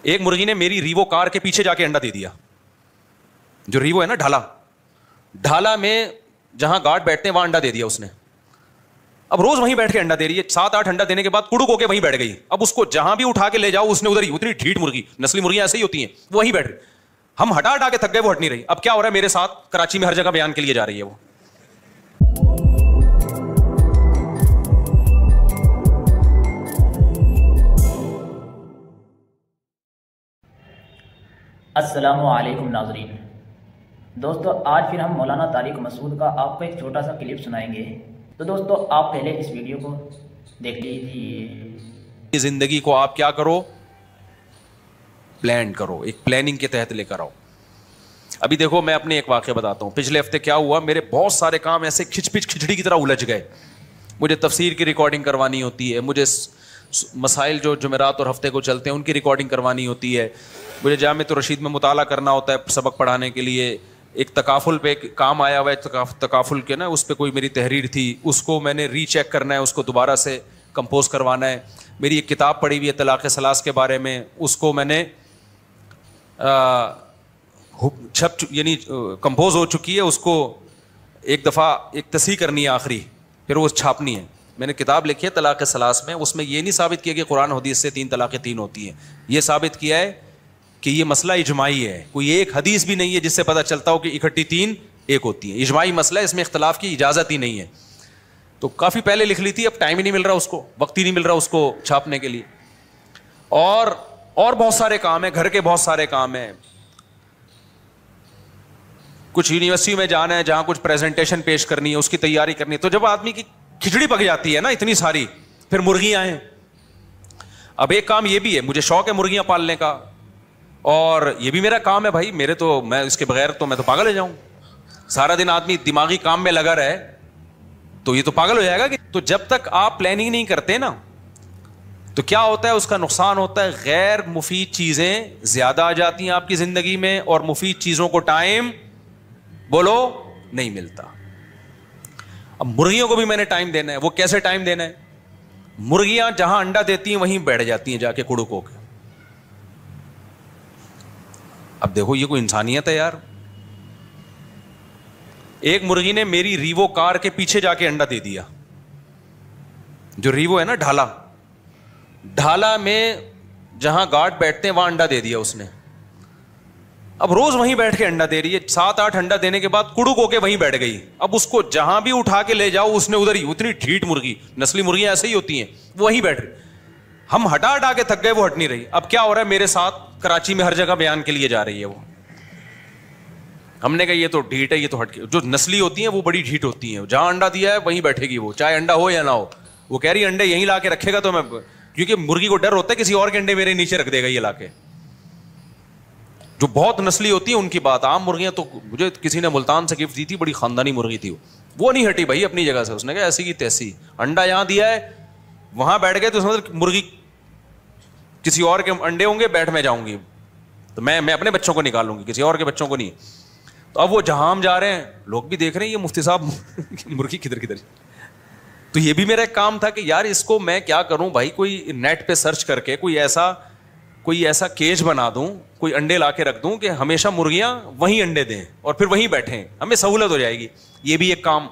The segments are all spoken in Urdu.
ایک مرغی نے میری ریوو کار کے پیچھے جا کے انڈا دے دیا. جو ریوو ہے نا ڈھالا میں جہاں گارڈ بیٹھتے ہیں وہاں انڈا دے دیا اس نے. اب روز وہیں بیٹھ کے انڈا دے رہی ہے. 7-8 انڈا دینے کے بعد کڑک ہو کے وہیں بیٹھ گئی. اب اس کو جہاں بھی اٹھا کے لے جاؤ اس نے ادھر ہی, اتنی ڈھیٹ مرغی, نسلی مرغیاں ایسے ہی ہوتی ہیں, وہیں بیٹھ رہی. ہم ہٹا کے تھک گئے, وہ ہٹ نہیں رہی. اب کیا ہو رہا ہے میرے ساتھ کراچی میں ہر جگہ بیان کے لیے جا رہی ہے وہ. السلام علیکم ناظرین. دوستو آج پھر ہم مولانا طارق مسعود کا آپ کو ایک چھوٹا سا کلپ سنائیں گے. تو دوستو آپ پہلے اس ویڈیو کو دیکھ لیجیے. زندگی کو آپ کیا کرو, پلان کرو, ایک پلاننگ کے تحت لے کر آؤ. ابھی دیکھو میں اپنے ایک واقعہ بتاتا ہوں. پچھلے ہفتے کیا ہوا, میرے بہت سارے کام ایسے کھچڑی کی طرح الجھ گئے. مجھے تفسیر کی ریکارڈنگ کروانی ہوتی ہے, مجھے مسائل جو جمعرات اور ہفتے کو چلتے ہیں ان کی ریکارڈنگ کروانی ہوتی ہے, مجھے جامع الرشید میں مطالعہ کرنا ہوتا ہے سبق پڑھانے کے لیے. ایک تکافل پہ کام آیا ہوا ہے, تکافل کے نا اس پہ کوئی میری تحریر تھی, اس کو میں نے ری چیک کرنا ہے, اس کو دوبارہ سے کمپوز کروانا ہے. میری ایک کتاب پڑھی ہوئی ہے طلاق ثلاث کے بارے میں, اس کو میں نے یعنی کمپوز ہو چکی ہے, اس کو ایک دفعہ ایک تصحیح کرنی ہے آخری, پھر وہ چھاپنی ہے. میں نے کتاب لکھی ہے طلاق ثلاث میں, اس میں یہ نہیں ثابت کیا کہ قرآن حدیث سے 3 طلاقیں 3 ہوتی ہیں. یہ ثابت کیا ہے کہ یہ مسئلہ اجماعی ہے. کوئی ایک حدیث بھی نہیں ہے جس سے پتہ چلتا ہو کہ اکٹھی 3 ایک ہوتی ہیں. اجماعی مسئلہ ہے, اس میں اختلاف کی اجازت ہی نہیں ہے. تو کافی پہلے لکھ لی تھی, اب ٹائم ہی نہیں مل رہا اس کو, وقت ہی نہیں مل رہا اس کو چھاپنے کے لیے. اور بہت سارے کام ہیں, گھر کے بہت سارے کام ہیں. کچھ یونیورسٹی میں جانا ہے جہاں کچھ پریزنٹیشن پیش کرنی ہے, اس کی تیاری کرنی ہے. تو جب آدمی کی کھچڑی پک جاتی ہے نا اتنی ساری, پھر مرغیاں ہیں. اب ایک کام یہ بھی ہے, مجھے شوق ہے مرغیاں پالنے کا, اور یہ بھی میرا کام ہے بھائی. میں اس کے بغیر تو میں تو پاگل ہو جاؤں. سارا دن آدمی دماغی کام میں لگا رہے تو یہ تو پاگل ہو جائے گا. تو جب تک آپ پلاننگ نہیں کرتے نا تو کیا ہوتا ہے, اس کا نقصان ہوتا ہے. غیر مفید چیزیں زیادہ آ جاتی ہیں آپ کی زندگی میں, اور مفید چیزوں کو ٹائم بولو نہیں ملتا. اب مرغیوں کو بھی میں نے ٹائم دینا ہے. وہ کیسے ٹائم دینا ہے؟ مرغیاں جہاں انڈا دیتی ہیں وہیں بیٹھ جاتی ہیں جا کے کڑک ہو کے. اب دیکھو یہ کوئی انسانیت ہے یار. ایک مرغی نے میری ریوو کار کے پیچھے جا کے انڈا دے دیا. جو ریوو ہے نا ڈھالا میں جہاں گارڈ بیٹھتے ہیں وہاں انڈا دے دیا اس نے. اب روز وہیں بیٹھ کے انڈا دے رہی ہے. 7-8 انڈا دینے کے بعد کڑک ہو کے وہیں بیٹھ گئی. اب اس کو جہاں بھی اٹھا کے لے جاؤ اس نے ادھر ہی, اتنی ڈھیٹ مرغی, نسلی مرغیاں ایسے ہی ہوتی ہیں, وہیں بیٹھ رہی. ہم ہٹا کے تھک گئے, وہ ہٹ نہیں رہی. اب کیا ہو رہا ہے میرے ساتھ کراچی میں ہر جگہ بیان کے لیے جا رہی ہے وہ. ہم نے کہا یہ تو ڈھیٹ ہے, یہ تو ہٹ کے. جو نسلی ہوتی ہیں وہ بڑی ڈھیٹ ہوتی ہیں, جہاں انڈا دیا ہے وہیں بیٹھے گی وہ, چاہے انڈا ہو یا نہ ہو. وہ کہہ رہی انڈے یہیں لا کے رکھے گا تو میں, کیونکہ مرغی کو ڈر ہوتا ہے کسی اور کے انڈے میرے نیچے رکھ دے گا یہ لا کے. جو بہت نسلی ہوتی ہیں ان کی بات. عام مرغیاں تو مجھے کسی نے ملتان سے گفٹ دی تھی, بڑی خاندانی مرغی تھی وہ نہیں ہٹی بھائی اپنی جگہ سے. اس نے کہا ایسی کی تیسی, انڈا یہاں دیا ہے وہاں بیٹھ گئے, تو اس مرغی کسی اور کے انڈے ہوں گے, بیٹھ میں جاؤں گی تو میں اپنے بچوں کو نکالوں گی, کسی اور کے بچوں کو نہیں. تو اب وہ جہاں ہم جا رہے ہیں لوگ بھی دیکھ رہے ہیں یہ مفتی صاحب مرغی کدھر. تو یہ بھی میرا ایک کام تھا کہ یار اس کو میں کیا کروں بھائی, کوئی نیٹ پہ سرچ کر کے کوئی ایسا کیج بنا دوں, کوئی انڈے لا کے رکھ دوں کہ ہمیشہ مرغیاں وہیں انڈے دیں اور پھر وہیں بیٹھیں, ہمیں سہولت ہو جائے گی. یہ بھی ایک کام.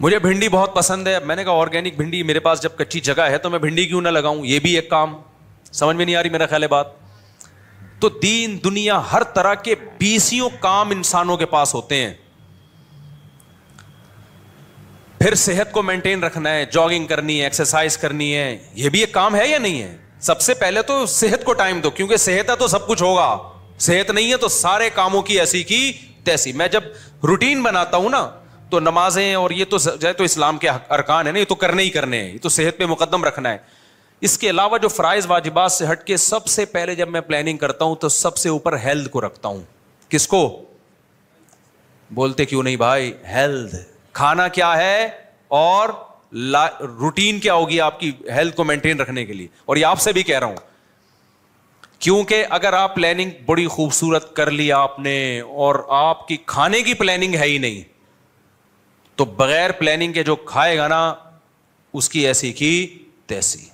مجھے بھنڈی بہت پسند ہے. میں نے کہا آرگینک بھنڈی میرے پاس جب کچی جگہ ہے تو میں بھنڈی کیوں نہ لگاؤں. یہ بھی ایک کام. سمجھ میں نہیں آ رہی میرا خیال ہے بات. تو دین دنیا ہر طرح کے 20 کام انسانوں کے پاس ہوتے ہیں. پھر صحت کو مینٹین رکھنا ہے, جاگنگ کرنی ہے, ایکسرسائز کرنی ہے, یہ بھی ایک کام ہے یا نہیں ہے. سب سے پہلے تو صحت کو ٹائم دو, کیونکہ صحت ہے تو سب کچھ ہوگا, صحت نہیں ہے تو سارے کاموں کی ایسی کی تیسی. میں جب روٹین بناتا ہوں نا تو نمازیں اور یہ تو اسلام کے ارکان ہیں نا, یہ تو کرنے ہی کرنے ہیں, یہ تو صحت پہ مقدم رکھنا ہے. اس کے علاوہ جو فرائض واجبات سے ہٹ کے سب سے پہلے جب میں پلاننگ کرتا ہوں تو سب سے اوپر ہیلتھ کو رکھتا ہوں. کس کو بولتے کیوں نہیں بھائی؟ ہیلتھ. کھانا کیا ہے اور روٹین کیا ہوگی آپ کی ہیلتھ کو مینٹین رکھنے کے لیے. اور یہ آپ سے بھی کہہ رہا ہوں, کیونکہ اگر آپ پلاننگ بڑی خوبصورت کر لیا آپ نے اور آپ کی کھانے کی پلاننگ ہے ہی نہیں, تو بغیر پلاننگ کے جو کھائے گا نا اس کی ایسی کی تیسی.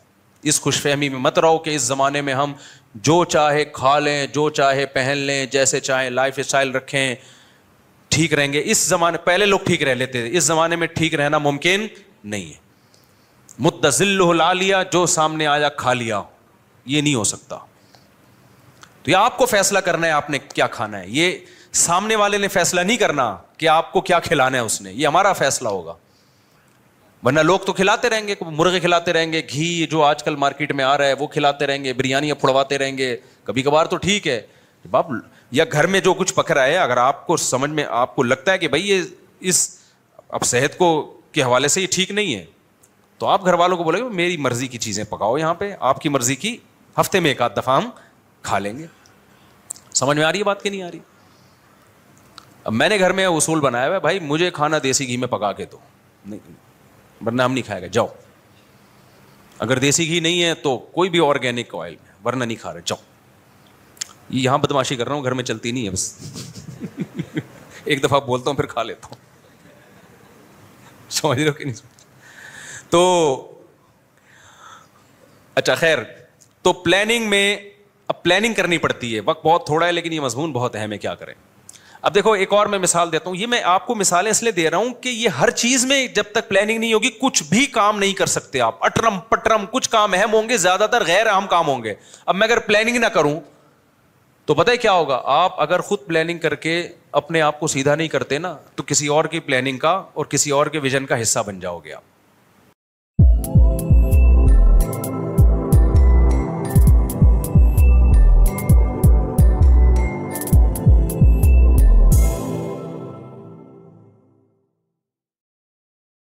اس خوش فہمی میں مت رہو کہ اس زمانے میں ہم جو چاہے کھا لیں, جو چاہے پہن لیں, جیسے چاہیں لائف اسٹائل رکھیں, ٹھیک رہیں گے. اس زمانے, پہلے لوگ ٹھیک رہ لیتے تھے, اس زمانے میں ٹھیک رہنا ممکن نہیں ہے. متذلہ العالیہ, جو سامنے آیا کھا لیا, یہ نہیں ہو سکتا. تو یہ آپ کو فیصلہ کرنا ہے آپ نے کیا کھانا ہے. یہ سامنے والے نے فیصلہ نہیں کرنا کہ آپ کو کیا کھلانا ہے اس نے, یہ ہمارا فیصلہ ہوگا. ورنہ لوگ تو کھلاتے رہیں گے, مرغے کھلاتے رہیں گے, گھی جو آج کل مارکیٹ میں آ رہا ہے وہ کھلاتے رہیں گے, بریانیاں پھڑواتے رہیں گے. کبھی کبھار تو ٹھیک ہے باپ, یا گھر میں جو کچھ پک رہا ہے, اگر آپ کو سمجھ میں, آپ کو لگتا ہے کہ بھائی یہ اس اب صحت کو کے حوالے سے یہ ٹھیک نہیں ہے, تو آپ گھر والوں کو بولیں گے میری مرضی کی چیزیں پکاؤ یہاں پہ, آپ کی مرضی کی ہفتے میں ایک آدھ دفعہ ہم کھا لیں گے. سمجھ میں آ رہی ہے بات کہ نہیں آ رہی؟ اب میں نے گھر میں اصول بنایا ہوا ہے, بھائی مجھے کھانا دیسی گھی میں پکا کے دو, نہیں ورنہ ہم نہیں کھائے گا. جاؤ, اگر دیسی گھی نہیں ہے تو کوئی بھی آرگینک آئل میں, ورنہ نہیں کھا رہے. جاؤ, یہاں بدماشی کر رہا ہوں, گھر میں چلتی نہیں ہے بس. ایک دفعہ بولتا ہوں پھر کھا لیتا ہوں. سمجھ رہے ہو کہ نہیں؟ تو اچھا خیر, تو پلاننگ میں اب پلاننگ کرنی پڑتی ہے. وقت بہت تھوڑا ہے لیکن یہ مضمون بہت اہم ہے, کیا کریں. اب دیکھو ایک اور میں مثال دیتا ہوں. یہ میں آپ کو مثالیں اس لیے دے رہا ہوں کہ یہ ہر چیز میں جب تک پلاننگ نہیں ہوگی کچھ بھی کام نہیں کر سکتے آپ. اٹرم پٹرم کچھ کام اہم ہوں گے, زیادہ تر غیر اہم کام ہوں گے. اب میں اگر پلاننگ نہ کروں تو پتہ ہے کیا ہوگا, آپ اگر خود پلاننگ کر کے اپنے آپ کو سیدھا نہیں کرتے نا, تو کسی اور کی پلاننگ کا اور کسی اور کے ویژن کا حصہ بن جاؤ گے آپ.